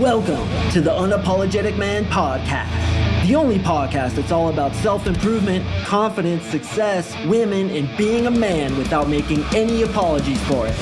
Welcome to the Unapologetic Man Podcast, the only podcast that's all about self-improvement, confidence, success, women, and being a man without making any apologies for it.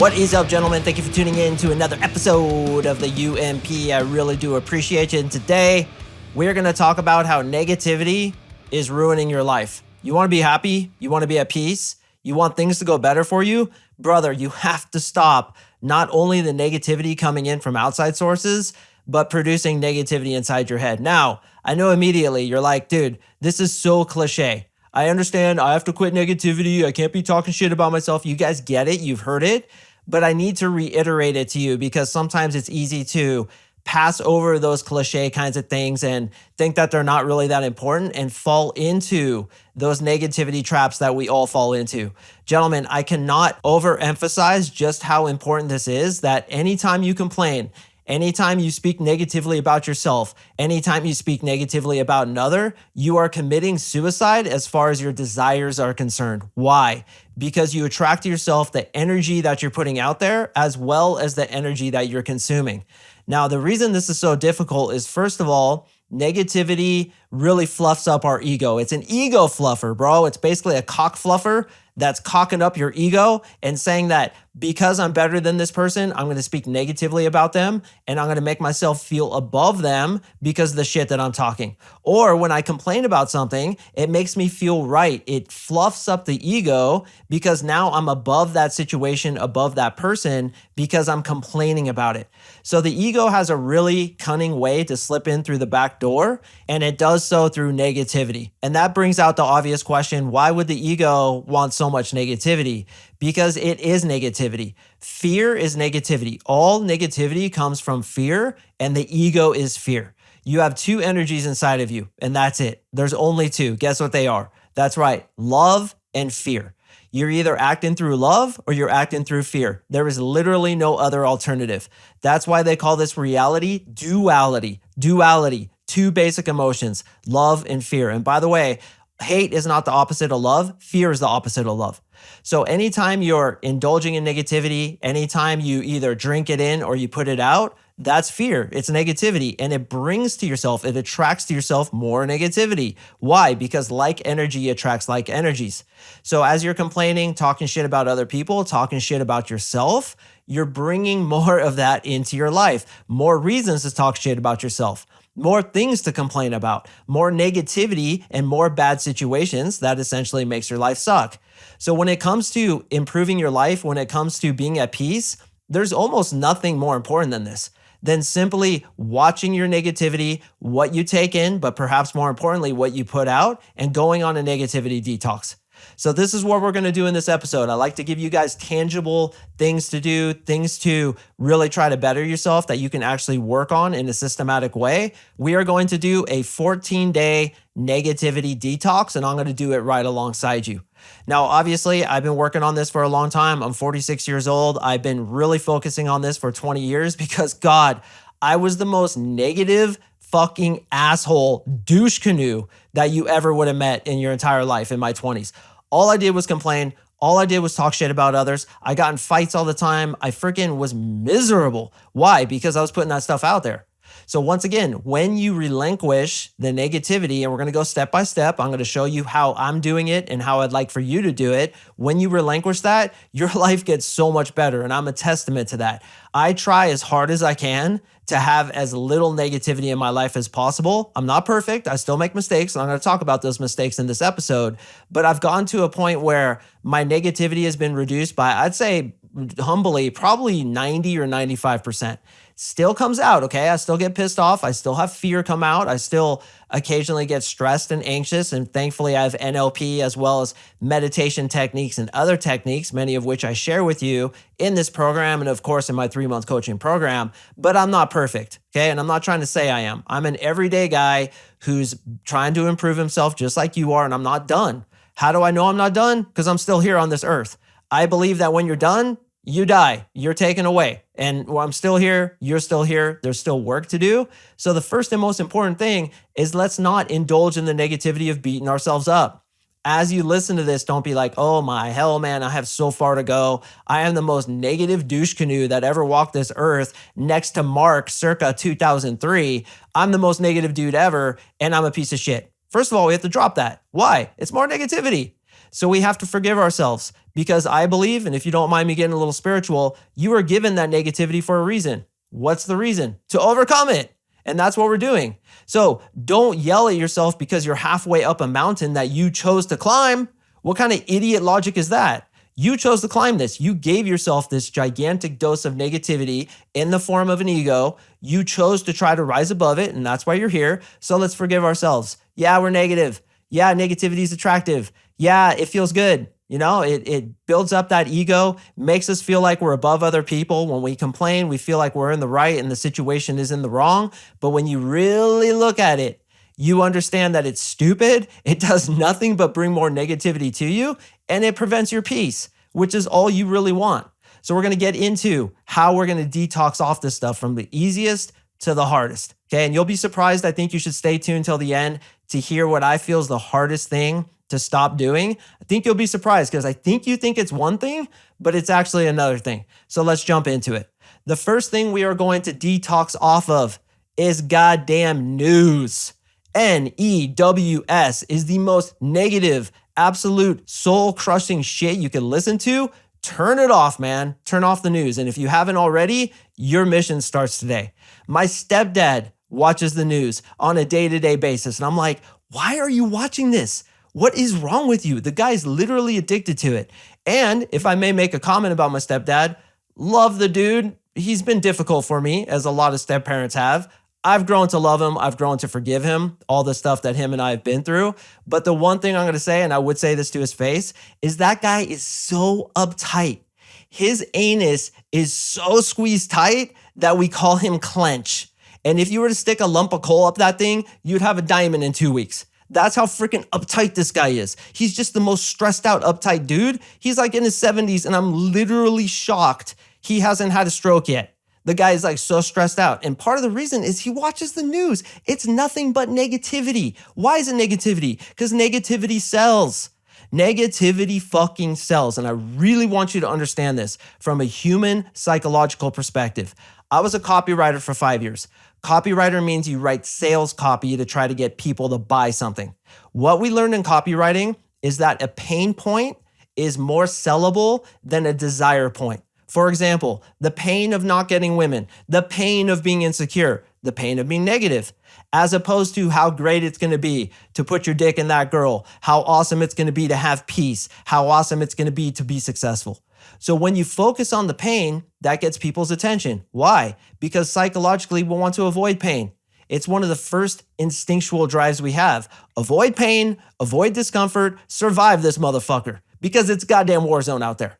What is up, gentlemen? Thank you for tuning in to another episode of the UMP. I really do appreciate you. And today, we're going to talk about how negativity is ruining your life. You want to be happy? You want to be at peace? You want things to go better for you? Brother, you have to stop not only the negativity coming in from outside sources, but producing negativity inside your head. Now, I know immediately you're like, dude, this is so cliche. I understand I have to quit negativity. I can't be talking shit about myself. You guys get it. You've heard it. But I need to reiterate it to you because sometimes it's easy to pass over those cliche kinds of things and think that they're not really that important and fall into those negativity traps that we all fall into. Gentlemen, I cannot overemphasize just how important this is, that anytime you complain, anytime you speak negatively about yourself, anytime you speak negatively about another, you are committing suicide as far as your desires are concerned. Why? Because you attract to yourself the energy that you're putting out there as well as the energy that you're consuming. Now, the reason this is so difficult is, first of all, negativity really fluffs up our ego. It's an ego fluffer, bro. It's basically a cock fluffer that's cocking up your ego and saying that because I'm better than this person, I'm going to speak negatively about them and I'm going to make myself feel above them because of the shit that I'm talking. Or when I complain about something, it makes me feel right. It fluffs up the ego because now I'm above that situation, above that person because I'm complaining about it. So the ego has a really cunning way to slip in through the back door, and it does so through negativity. And that brings out the obvious question, why would the ego want so much negativity? Because it is negativity. Fear is negativity. All negativity comes from fear, and the ego is fear. You have two energies inside of you, and that's it. There's only two. Guess what they are? That's right, love and fear. You're either acting through love or you're acting through fear. There is literally no other alternative. That's why they call this reality duality. Duality, two basic emotions, love and fear. And by the way, hate is not the opposite of love. Fear is the opposite of love. So anytime you're indulging in negativity, anytime you either drink it in or you put it out, that's fear. It's negativity, and it brings to yourself, it attracts to yourself more negativity. Why? Because like energy attracts like energies. So as you're complaining, talking shit about other people, talking shit about yourself, you're bringing more of that into your life, more reasons to talk shit about yourself, more things to complain about, more negativity and more bad situations that essentially makes your life suck. So when it comes to improving your life, when it comes to being at peace, there's almost nothing more important than this, than simply watching your negativity, what you take in, but perhaps more importantly, what you put out, and going on a negativity detox. So this is what we're going to do in this episode. I like to give you guys tangible things to do, things to really try to better yourself that you can actually work on in a systematic way. We are going to do a 14-day negativity detox, and I'm going to do it right alongside you. Now, obviously, I've been working on this for a long time. I'm 46 years old. I've been really focusing on this for 20 years because, God, I was the most negative fucking asshole douche canoe that you ever would have met in your entire life in my 20s. All I did was complain. All I did was talk shit about others. I got in fights all the time. I freaking was miserable. Why? Because I was putting that stuff out there. So once again, when you relinquish the negativity, and we're going to go step by step, I'm going to show you how I'm doing it and how I'd like for you to do it. When you relinquish that, your life gets so much better. And I'm a testament to that. I try as hard as I can to have as little negativity in my life as possible. I'm not perfect. I still make mistakes, and I'm going to talk about those mistakes in this episode. But I've gotten to a point where my negativity has been reduced by, I'd say, humbly, probably 90 or 95%. Still comes out, okay? I still get pissed off. I still have fear come out. I still occasionally get stressed and anxious. And thankfully, I have NLP as well as meditation techniques and other techniques, many of which I share with you in this program and, of course, in my 3-month coaching program. But I'm not perfect, okay? And I'm not trying to say I am. I'm an everyday guy who's trying to improve himself just like you are, and I'm not done. How do I know I'm not done? Because I'm still here on this earth. I believe that when you're done, you die, you're taken away. And I'm still here, you're still here, there's still work to do. So the first and most important thing is let's not indulge in the negativity of beating ourselves up. As you listen to this, don't be like, oh my hell, man, I have so far to go. I am the most negative douche canoe that ever walked this earth next to Mark circa 2003. I'm the most negative dude ever, and I'm a piece of shit. First of all, we have to drop that. Why? It's more negativity. So we have to forgive ourselves because I believe, and if you don't mind me getting a little spiritual, you are given that negativity for a reason. What's the reason? To overcome it. And that's what we're doing. So don't yell at yourself because you're halfway up a mountain that you chose to climb. What kind of idiot logic is that? You chose to climb this. You gave yourself this gigantic dose of negativity in the form of an ego. You chose to try to rise above it, and that's why you're here. So let's forgive ourselves. Yeah, we're negative. Yeah, negativity is attractive. Yeah, it feels good. You know, it builds up that ego, makes us feel like we're above other people. When we complain, we feel like we're in the right and the situation is in the wrong. But when you really look at it, you understand that it's stupid. It does nothing but bring more negativity to you, and it prevents your peace, which is all you really want. So we're going to get into how we're going to detox off this stuff from the easiest to the hardest. Okay, and you'll be surprised. I think you should stay tuned till the end to hear what I feel is the hardest thing to stop doing. I think you'll be surprised because I think you think it's one thing, but it's actually another thing. So let's jump into it. The first thing we are going to detox off of is goddamn news. NEWS is the most negative, absolute soul-crushing shit you can listen to. Turn it off, man. Turn off the news. And if you haven't already, your mission starts today. My stepdad watches the news on a day-to-day basis. And I'm like, why are you watching this? What is wrong with you? The guy's literally addicted to it. And if I may make a comment about my stepdad, love the dude. He's been difficult for me, as a lot of step-parents have. I've grown to love him. I've grown to forgive him, all the stuff that him and I have been through. But the one thing I'm going to say, and I would say this to his face, is that guy is so uptight. His anus is so squeezed tight that we call him clench. And if you were to stick a lump of coal up that thing, you'd have a diamond in 2 weeks. That's how freaking uptight this guy is. He's just the most stressed out, uptight dude. He's like in his 70s, and I'm literally shocked he hasn't had a stroke yet. The guy is like so stressed out. And part of the reason is he watches the news. It's nothing but negativity. Why is it negativity? Because negativity sells. Negativity fucking sells. And I really want you to understand this from a human psychological perspective. I was a copywriter for 5 years. Copywriter means you write sales copy to try to get people to buy something. What we learned in copywriting is that a pain point is more sellable than a desire point. For example, the pain of not getting women, the pain of being insecure, the pain of being negative, as opposed to how great it's going to be to put your dick in that girl, how awesome it's going to be to have peace, how awesome it's going to be successful. So when you focus on the pain, that gets people's attention. Why? Because psychologically, we want to avoid pain. It's one of the first instinctual drives we have. Avoid pain, avoid discomfort, survive this motherfucker, because it's goddamn war zone out there.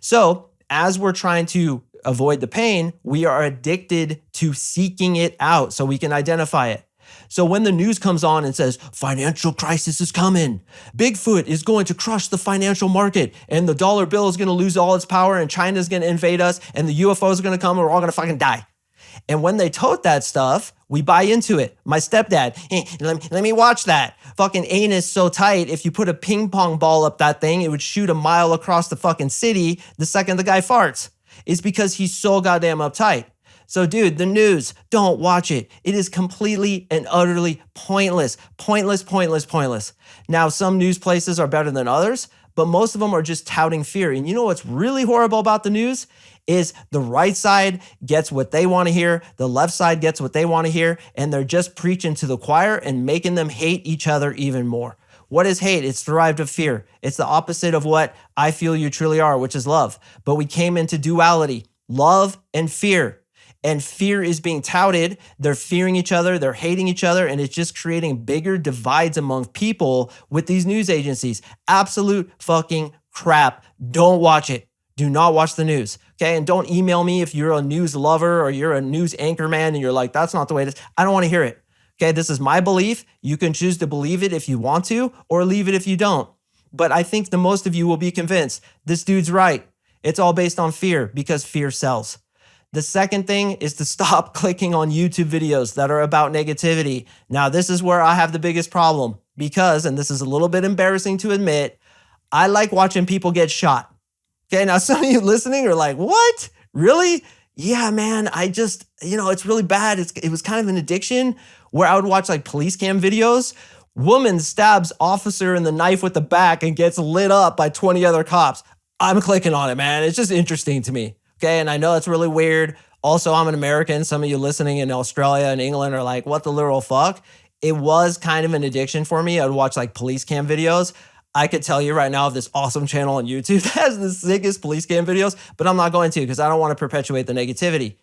So as we're trying to avoid the pain, we are addicted to seeking it out so we can identify it. So when the news comes on and says, financial crisis is coming, Bigfoot is going to crush the financial market, and the dollar bill is going to lose all its power, and China's going to invade us, and the UFOs are going to come, and we're all going to fucking die. And when they tote that stuff, we buy into it. My stepdad, let me watch that. Fucking anus so tight, if you put a ping pong ball up that thing, it would shoot a mile across the fucking city the second the guy farts. It's because he's so goddamn uptight. So dude, the news, don't watch it. It is completely and utterly pointless. Pointless. Now, some news places are better than others, but most of them are just touting fear. And you know what's really horrible about the news? Is the right side gets what they want to hear, the left side gets what they want to hear, and they're just preaching to the choir and making them hate each other even more. What is hate? It's derived of fear. It's the opposite of what I feel you truly are, which is love. But we came into duality, love and fear. And fear is being touted. They're fearing each other. They're hating each other. And it's just creating bigger divides among people with these news agencies. Absolute fucking crap. Don't watch it. Do not watch the news. Okay. And don't email me if you're a news lover or you're a news anchor man and you're like, that's not the way it is. I don't want to hear it. Okay. This is my belief. You can choose to believe it if you want to, or leave it if you don't. But I think the most of you will be convinced this dude's right. It's all based on fear because fear sells. The second thing is to stop clicking on YouTube videos that are about negativity. Now, this is where I have the biggest problem because, and this is a little bit embarrassing to admit, I like watching people get shot. Okay, now some of you listening are like, what? Really? Yeah, man, it's really bad. It was kind of an addiction where I would watch like police cam videos. Woman stabs officer in the knife with the back and gets lit up by 20 other cops. I'm clicking on it, man. It's just interesting to me. Okay, and I know it's really weird. Also, I'm an American. Some of you listening in Australia and England are like, what the literal fuck? It was kind of an addiction for me. I would watch like police cam videos. I could tell you right now of this awesome channel on YouTube that has the sickest police cam videos, but I'm not going to because I don't want to perpetuate the negativity.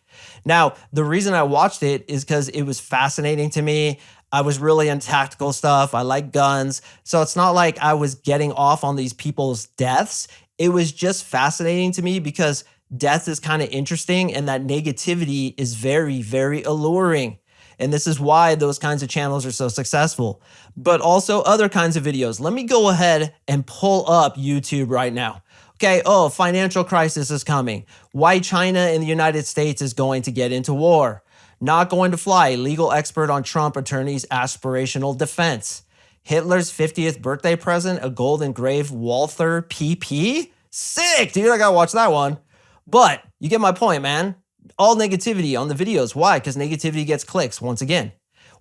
Now, the reason I watched it is because it was fascinating to me. I was really into tactical stuff. I like guns. So it's not like I was getting off on these people's deaths. It was just fascinating to me because death is kind of interesting and that negativity is very, very alluring. And this is why those kinds of channels are so successful. But also other kinds of videos. Let me go ahead and pull up YouTube right now. Okay, financial crisis is coming. Why China and the United States is going to get into war. Not going to fly. Legal expert on Trump attorney's aspirational defense. Hitler's 50th birthday present, a gold engraved Walther PP? Sick, dude, I gotta watch that one. But you get my point, man. All negativity on the videos. Why? Because negativity gets clicks once again.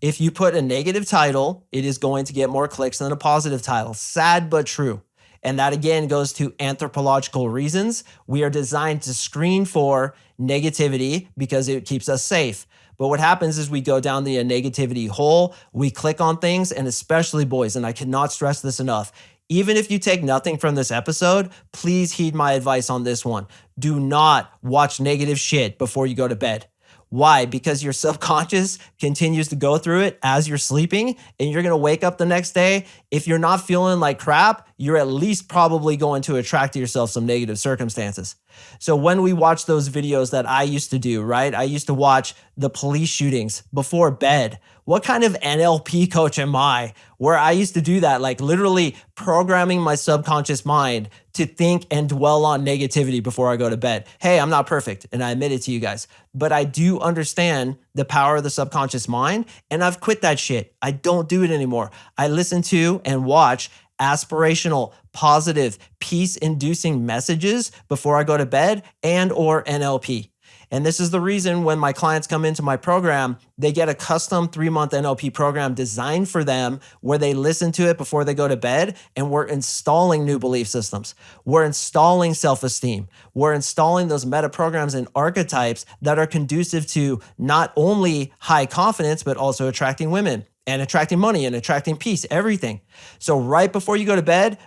If you put a negative title, it is going to get more clicks than a positive title. Sad but true. And that again goes to anthropological reasons. We are designed to screen for negativity because it keeps us safe. But what happens is we go down the negativity hole, we click on things, and especially boys, and I cannot stress this enough, even if you take nothing from this episode, please heed my advice on this one. Do not watch negative shit before you go to bed. Why? Because your subconscious continues to go through it as you're sleeping, and you're going to wake up the next day. If you're not feeling like crap, you're at least probably going to attract to yourself some negative circumstances. So when we watch those videos that I used to do, right? I used to watch the police shootings before bed. What kind of NLP coach am I? Where I used to do that, like literally programming my subconscious mind to think and dwell on negativity before I go to bed. Hey, I'm not perfect, and I admit it to you guys, but I do understand the power of the subconscious mind, and I've quit that shit. I don't do it anymore. I listen to and watch aspirational, positive, peace-inducing messages before I go to bed and or NLP. And this is the reason when my clients come into my program, they get a custom 3-month NLP program designed for them where they listen to it before they go to bed, and we're installing new belief systems. We're installing self-esteem. We're installing those meta programs and archetypes that are conducive to not only high confidence, but also attracting women and attracting money and attracting peace, everything. So right before you go to bed,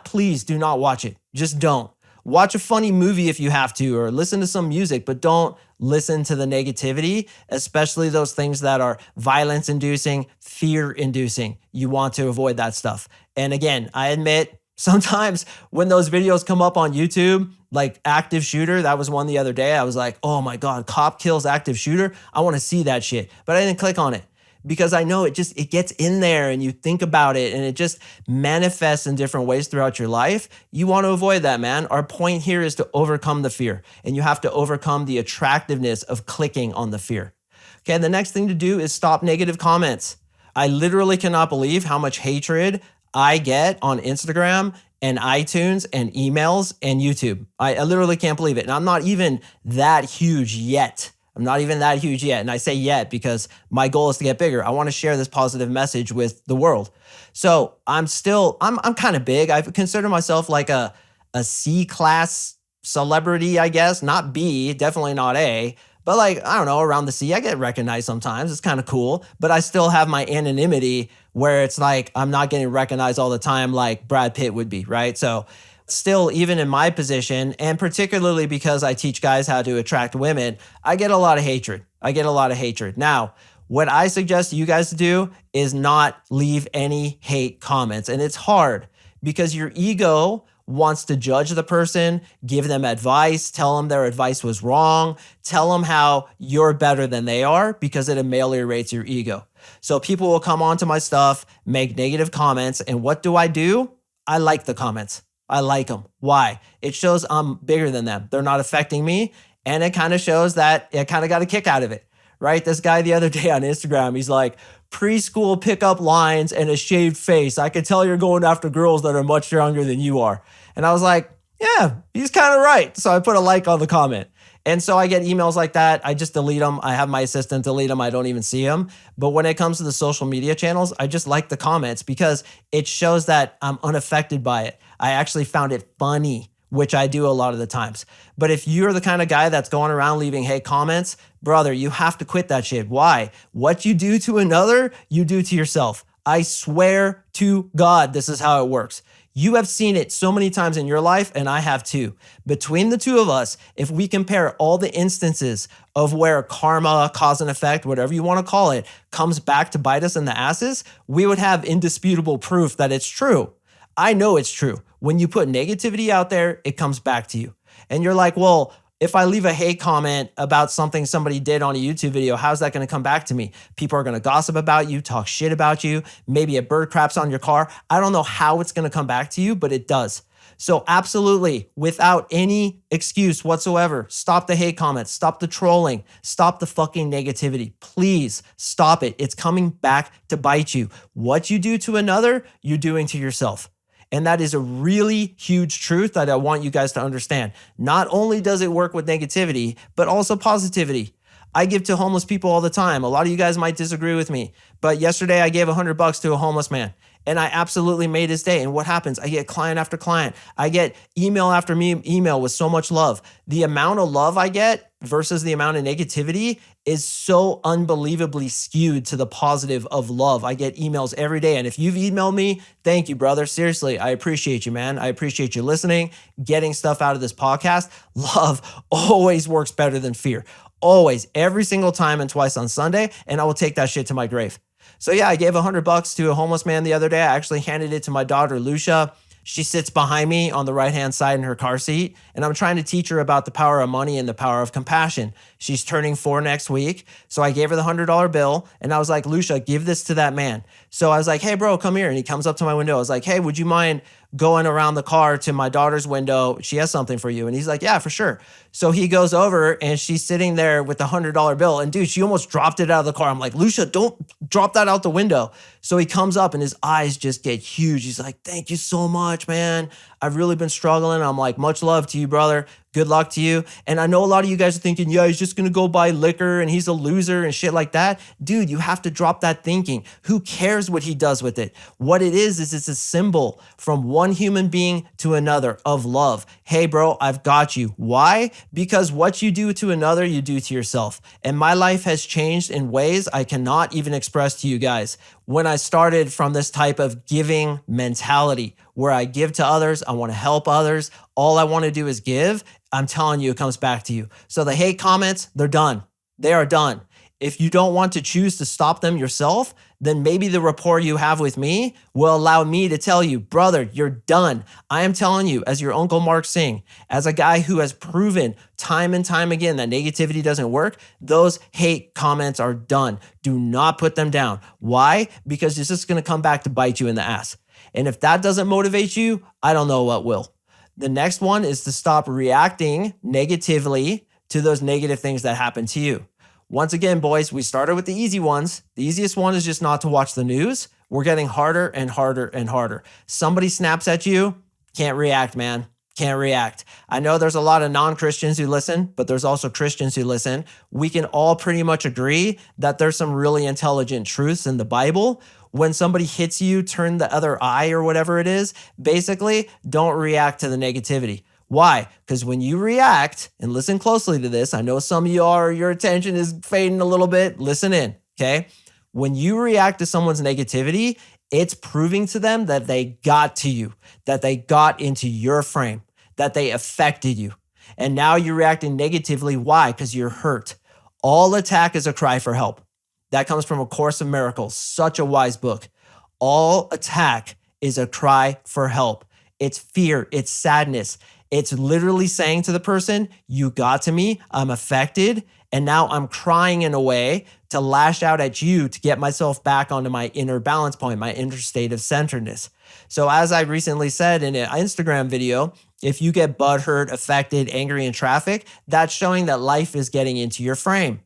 please do not watch it. Just don't. Watch a funny movie if you have to, or listen to some music, but don't listen to the negativity, especially those things that are violence-inducing, fear-inducing. You want to avoid that stuff. And again, I admit, sometimes when those videos come up on YouTube, like active shooter, that was one the other day, I was like, oh my God, cop kills active shooter. I want to see that shit, but I didn't click on it. Because I know it gets in there and you think about it and it just manifests in different ways throughout your life. You want to avoid that, man. Our point here is to overcome the fear, and you have to overcome the attractiveness of clicking on the fear. Okay, the next thing to do is stop negative comments. I literally cannot believe how much hatred I get on Instagram and iTunes and emails and YouTube. I literally can't believe it. And I'm not even that huge yet. And I say yet because my goal is to get bigger. I want to share this positive message with the world. So I'm kind of big. I consider myself like a C-class celebrity, I guess. Not B, definitely not A. But like, I don't know, around the C, I get recognized sometimes. It's kind of cool. But I still have my anonymity where it's like I'm not getting recognized all the time like Brad Pitt would be, right? So still, even in my position, and particularly because I teach guys how to attract women, I get a lot of hatred. Now, what I suggest you guys to do is not leave any hate comments. And it's hard because your ego wants to judge the person, give them advice, tell them their advice was wrong, tell them how you're better than they are because it ameliorates your ego. So people will come onto my stuff, make negative comments, and what do? I like the comments. I like them. Why? It shows I'm bigger than them. They're not affecting me, And it kind of shows that I kind of got a kick out of it, right? This guy the other day on Instagram, he's like, preschool pickup lines and a shaved face. I can tell you're going after girls that are much younger than you are. And I was like, yeah, he's kind of right. So I put a like on the comment. And so I get emails like that. I just delete them. I have my assistant delete them. I don't even see them. But when it comes to the social media channels, I just like the comments because it shows that I'm unaffected by it. I actually found it funny, which I do a lot of the times. But if you're the kind of guy that's going around leaving hate comments, brother, you have to quit that shit. Why? What you do to another, you do to yourself. I swear to God, this is how it works. You have seen it so many times in your life, and I have too. Between the two of us, if we compare all the instances of where karma, cause and effect, whatever you want to call it, comes back to bite us in the asses, we would have indisputable proof that it's true. I know it's true. When you put negativity out there, it comes back to you. And you're like, well, if I leave a hate comment about something somebody did on a YouTube video, how's that going to come back to me? People are going to gossip about you, talk shit about you. Maybe a bird craps on your car. I don't know how it's going to come back to you, but it does. So absolutely, without any excuse whatsoever, stop the hate comments, stop the trolling, stop the fucking negativity. Please stop it. It's coming back to bite you. What you do to another, you're doing to yourself. And that is a really huge truth that I want you guys to understand. Not only does it work with negativity, but also positivity. I give to homeless people all the time. A lot of you guys might disagree with me, but yesterday I gave $100 to a homeless man. And I absolutely made his day. And what happens? I get client after client. I get email after email with so much love. The amount of love I get versus the amount of negativity is so unbelievably skewed to the positive of love. I get emails every day. And if you've emailed me, thank you, brother. Seriously, I appreciate you, man. I appreciate you listening, getting stuff out of this podcast. Love always works better than fear. Always, every single time and twice on Sunday. And I will take that shit to my grave. So yeah, I gave $100 to a homeless man the other day. I actually handed it to my daughter, Lucia. She sits behind me on the right-hand side in her car seat, and I'm trying to teach her about the power of money and the power of compassion. She's turning 4 next week, so I gave her the $100 bill, and I was like, Lucia, give this to that man. So I was like, hey, bro, come here. And he comes up to my window. I was like, hey, would you mind going around the car to my daughter's window? She has something for you. And he's like, yeah, for sure. So he goes over and she's sitting there with the $100 bill. And dude, she almost dropped it out of the car. I'm like, Lucia, don't drop that out the window. So he comes up and his eyes just get huge. He's like, thank you so much, man. I've really been struggling. I'm like, much love to you, brother. Good luck to you. And I know a lot of you guys are thinking, yeah, he's just going to go buy liquor and he's a loser and shit like that. Dude, you have to drop that thinking. Who cares what he does with it? What it is it's a symbol from one human being to another of love. Hey, bro, I've got you. Why? Because what you do to another, you do to yourself. And my life has changed in ways I cannot even express to you guys. When I started from this type of giving mentality where I give to others, I want to help others. All I want to do is give. I'm telling you, it comes back to you. So the hate comments, they're done. They are done. If you don't want to choose to stop them yourself, then maybe the rapport you have with me will allow me to tell you, brother, you're done. I am telling you, as your Uncle MarkSing, as a guy who has proven time and time again that negativity doesn't work, those hate comments are done. Do not put them down. Why? Because it's just going to come back to bite you in the ass. And if that doesn't motivate you, I don't know what will. The next one is to stop reacting negatively to those negative things that happen to you. Once again, boys, we started with the easy ones. The easiest one is just not to watch the news. We're getting harder and harder and harder. Somebody snaps at you, can't react, man. Can't react. I know there's a lot of non-Christians who listen, but there's also Christians who listen. We can all pretty much agree that there's some really intelligent truths in the Bible. When somebody hits you, turn the other eye or whatever it is. Basically, don't react to the negativity. Why? Because when you react, and listen closely to this, I know some of you are, your attention is fading a little bit. Listen in, okay? When you react to someone's negativity, it's proving to them that they got to you, that they got into your frame, that they affected you. And now you're reacting negatively. Why? Because you're hurt. All attack is a cry for help. That comes from A Course in Miracles, such a wise book. All attack is a cry for help. It's fear, it's sadness. It's literally saying to the person, you got to me, I'm affected, and now I'm crying in a way to lash out at you to get myself back onto my inner balance point, my inner state of centeredness. So as I recently said in an Instagram video, If you get butthurt, affected, angry in traffic, that's showing that life is getting into your frame.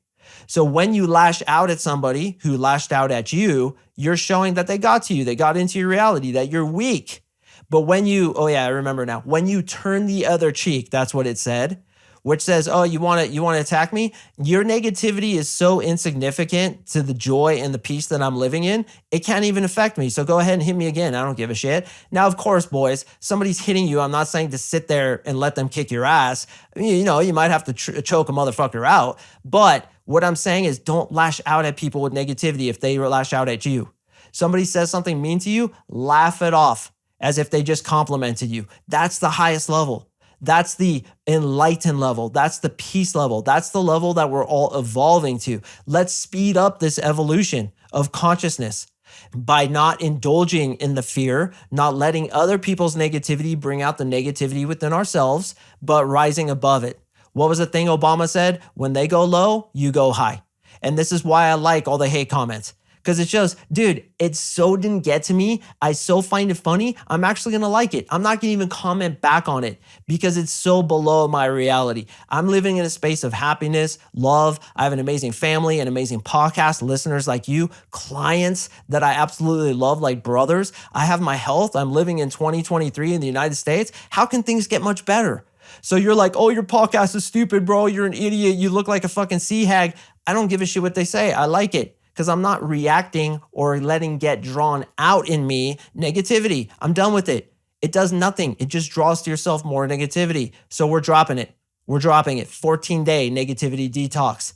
So when you lash out at somebody who lashed out at you, you're showing that they got to you, they got into your reality, that you're weak. But when you, oh yeah, I remember now, when you turn the other cheek, that's what it said, which says, oh, you want to attack me? Your negativity is so insignificant to the joy and the peace that I'm living in, it can't even affect me. So go ahead and hit me again. I don't give a shit. Now, of course, boys, somebody's hitting you. I'm not saying to sit there and let them kick your ass. I mean, you might have to choke a motherfucker out. But what I'm saying is don't lash out at people with negativity if they lash out at you. Somebody says something mean to you, laugh it off as if they just complimented you. That's the highest level. That's the enlightened level. That's the peace level. That's the level that we're all evolving to. Let's speed up this evolution of consciousness by not indulging in the fear, not letting other people's negativity bring out the negativity within ourselves, but rising above it. What was the thing Obama said? When they go low, you go high. And this is why I like all the hate comments. Because it shows, dude, it so didn't get to me. I so find it funny. I'm actually going to like it. I'm not going to even comment back on it because it's so below my reality. I'm living in a space of happiness, love. I have an amazing family, an amazing podcast, listeners like you, clients that I absolutely love like brothers. I have my health. I'm living in 2023 in the United States. How can things get much better? So you're like, oh, your podcast is stupid, bro. You're an idiot. You look like a fucking sea hag. I don't give a shit what they say. I like it. Because I'm not reacting or letting get drawn out in me negativity. I'm done with it. It does nothing. It just draws to yourself more negativity. So we're dropping it. We're dropping it. 14-day negativity detox.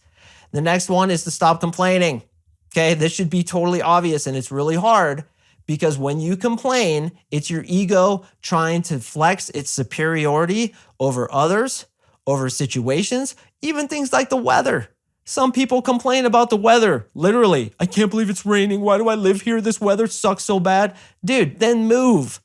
The next one is to stop complaining. Okay, this should be totally obvious and it's really hard because when you complain, it's your ego trying to flex its superiority over others, over situations, even things like the weather. Some people complain about the weather, literally. I can't believe it's raining. Why do I live here? This weather sucks so bad. Dude, then move.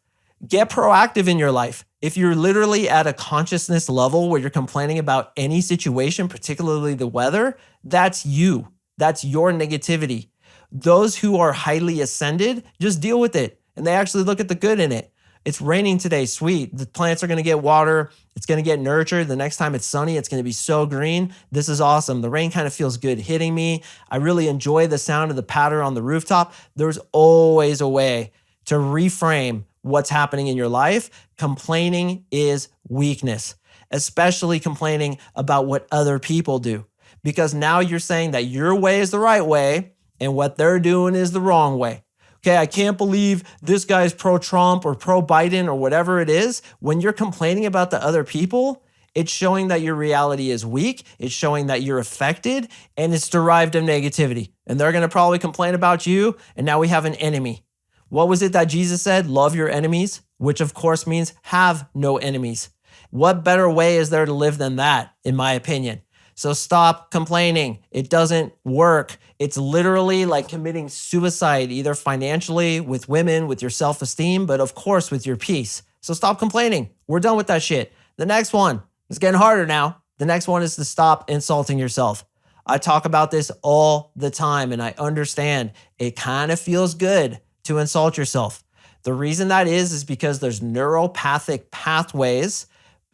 Get proactive in your life. If you're literally at a consciousness level where you're complaining about any situation, particularly the weather, that's you. That's your negativity. Those who are highly ascended, just deal with it. And they actually look at the good in it. It's raining today, sweet. The plants are going to get water. It's going to get nurtured. The next time it's sunny, it's going to be so green. This is awesome. The rain kind of feels good hitting me. I really enjoy the sound of the patter on the rooftop. There's always a way to reframe what's happening in your life. Complaining is weakness, especially complaining about what other people do. Because now you're saying that your way is the right way and what they're doing is the wrong way. Okay, I can't believe this guy's pro-Trump or pro-Biden or whatever it is. When you're complaining about the other people, it's showing that your reality is weak. It's showing that you're affected and it's derived of negativity. And they're going to probably complain about you. And now we have an enemy. What was it that Jesus said? Love your enemies, which of course means have no enemies. What better way is there to live than that, in my opinion? So stop complaining. It doesn't work. It's literally like committing suicide, either financially, with women, with your self-esteem, but of course with your peace. So stop complaining. We're done with that shit. The next one is getting harder now. The next one is to stop insulting yourself. I talk about this all the time and I understand it kind of feels good to insult yourself. The reason that is because there's neuropathic pathways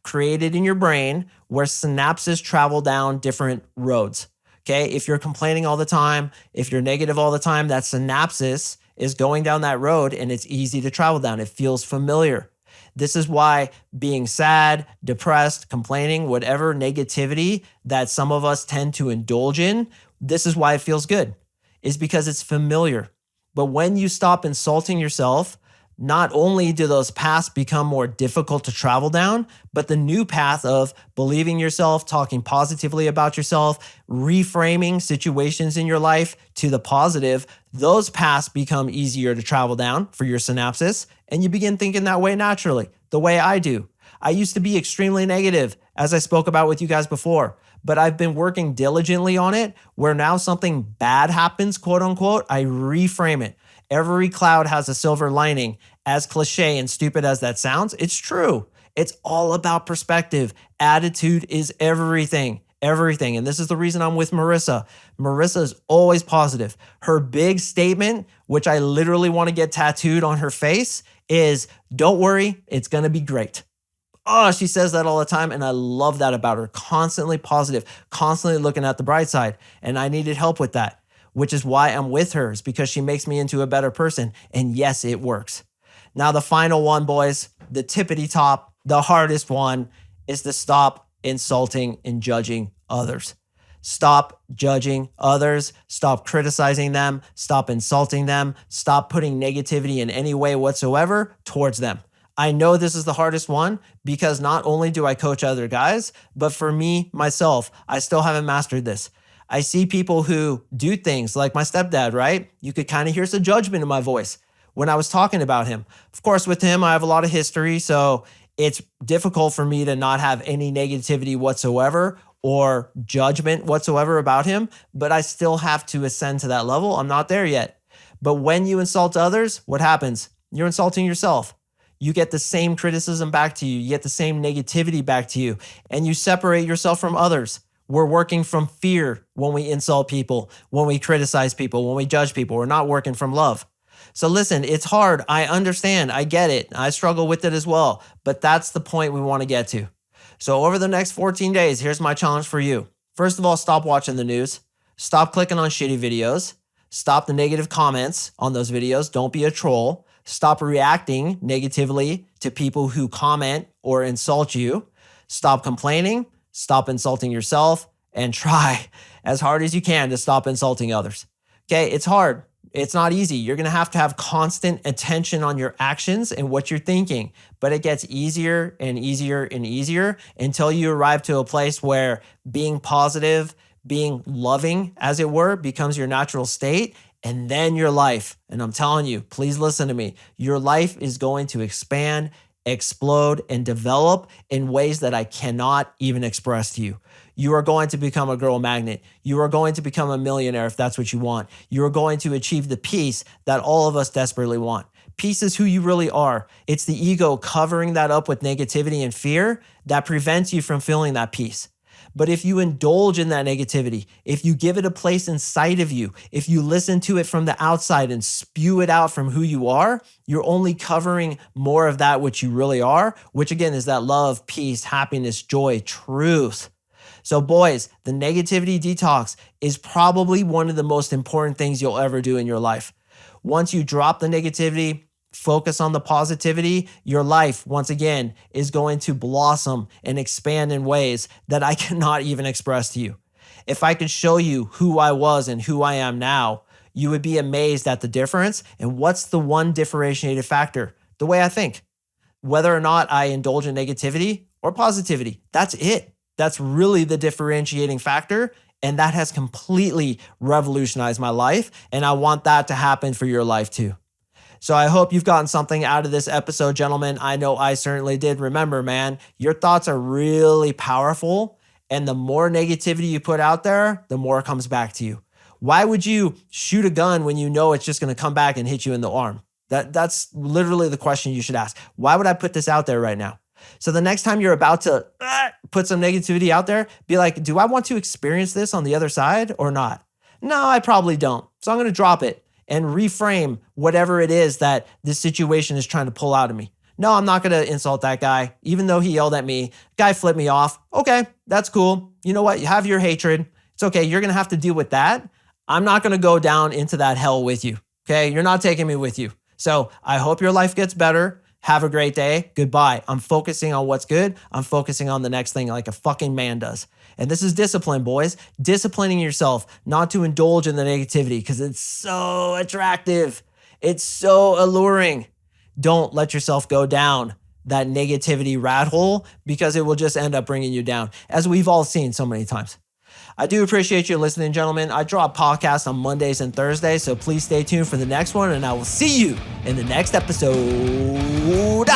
created in your brain where synapses travel down different roads. Okay, if you're complaining all the time, if you're negative all the time, that synapses is going down that road and it's easy to travel down. It feels familiar. This is why being sad, depressed, complaining, whatever negativity that some of us tend to indulge in, this is why it feels good, is because it's familiar. But when you stop insulting yourself, not only do those paths become more difficult to travel down, but the new path of believing yourself, talking positively about yourself, reframing situations in your life to the positive, those paths become easier to travel down for your synapses, and you begin thinking that way naturally, the way I do. I used to be extremely negative, as I spoke about with you guys before, but I've been working diligently on it, where now something bad happens, quote unquote, I reframe it. Every cloud has a silver lining. As cliche and stupid as that sounds, it's true. It's all about perspective. Attitude is everything, everything. And this is the reason I'm with Marissa. Marissa is always positive. Her big statement, which I literally want to get tattooed on her face, is don't worry, it's going to be great. Oh, she says that all the time. And I love that about her. Constantly positive, constantly looking at the bright side. And I needed help with that, which is why I'm with her, is because she makes me into a better person. And yes, it works. Now, the final one, boys, the tippity top, the hardest one is to stop insulting and judging others. Stop judging others. Stop criticizing them. Stop insulting them. Stop putting negativity in any way whatsoever towards them. I know this is the hardest one because not only do I coach other guys, but for me, myself, I still haven't mastered this. I see people who do things like my stepdad, right? You could kind of hear some judgment in my voice when I was talking about him. Of course, with him, I have a lot of history, so it's difficult for me to not have any negativity whatsoever or judgment whatsoever about him, but I still have to ascend to that level. I'm not there yet. But when you insult others, what happens? You're insulting yourself. You get the same criticism back to you. You get the same negativity back to you, and you separate yourself from others. We're working from fear when we insult people, when we criticize people, when we judge people. We're not working from love. So listen, it's hard. I understand. I get it. I struggle with it as well, but that's the point we want to get to. So over the next 14 days, here's my challenge for you. First of all, stop watching the news. Stop clicking on shitty videos. Stop the negative comments on those videos. Don't be a troll. Stop reacting negatively to people who comment or insult you. Stop complaining. Stop insulting yourself, and try as hard as you can to stop insulting others. Okay, it's hard. It's not easy. You're going to have constant attention on your actions and what you're thinking, but it gets easier and easier and easier until you arrive to a place where being positive, being loving, as it were, becomes your natural state. And then your life, and I'm telling you, please listen to me, your life is going to expand, explode, and develop in ways that I cannot even express to you. You are going to become a girl magnet. You are going to become a millionaire if that's what you want. You are going to achieve the peace that all of us desperately want. Peace is who you really are. It's the ego covering that up with negativity and fear that prevents you from feeling that peace. But if you indulge in that negativity, if you give it a place inside of you, if you listen to it from the outside and spew it out from who you are, you're only covering more of that which you really are, which again is that love, peace, happiness, joy, truth. So boys, the negativity detox is probably one of the most important things you'll ever do in your life. Once you drop the negativity, focus on the positivity, your life, once again, is going to blossom and expand in ways that I cannot even express to you. If I could show you who I was and who I am now, you would be amazed at the difference. And what's the one differentiated factor? The way I think. Whether or not I indulge in negativity or positivity, that's it. That's really the differentiating factor. And that has completely revolutionized my life. And I want that to happen for your life too. So I hope you've gotten something out of this episode, gentlemen. I know I certainly did. Remember, man, your thoughts are really powerful. And the more negativity you put out there, the more it comes back to you. Why would you shoot a gun when you know it's just going to come back and hit you in the arm? That's literally the question you should ask. Why would I put this out there right now? So the next time you're about to put some negativity out there, be like, do I want to experience this on the other side or not? No, I probably don't. So I'm going to drop it and reframe whatever it is that this situation is trying to pull out of me. No, I'm not going to insult that guy, even though he yelled at me. Guy flipped me off. Okay, that's cool. You know what? You have your hatred. It's okay. You're going to have to deal with that. I'm not going to go down into that hell with you. Okay, you're not taking me with you. So I hope your life gets better. Have a great day. Goodbye. I'm focusing on what's good. I'm focusing on the next thing like a fucking man does. And this is discipline, boys. Disciplining yourself not to indulge in the negativity because it's so attractive. It's so alluring. Don't let yourself go down that negativity rat hole because it will just end up bringing you down, as we've all seen so many times. I do appreciate you listening, gentlemen. I drop podcasts on Mondays and Thursdays, so please stay tuned for the next one, and I will see you in the next episode.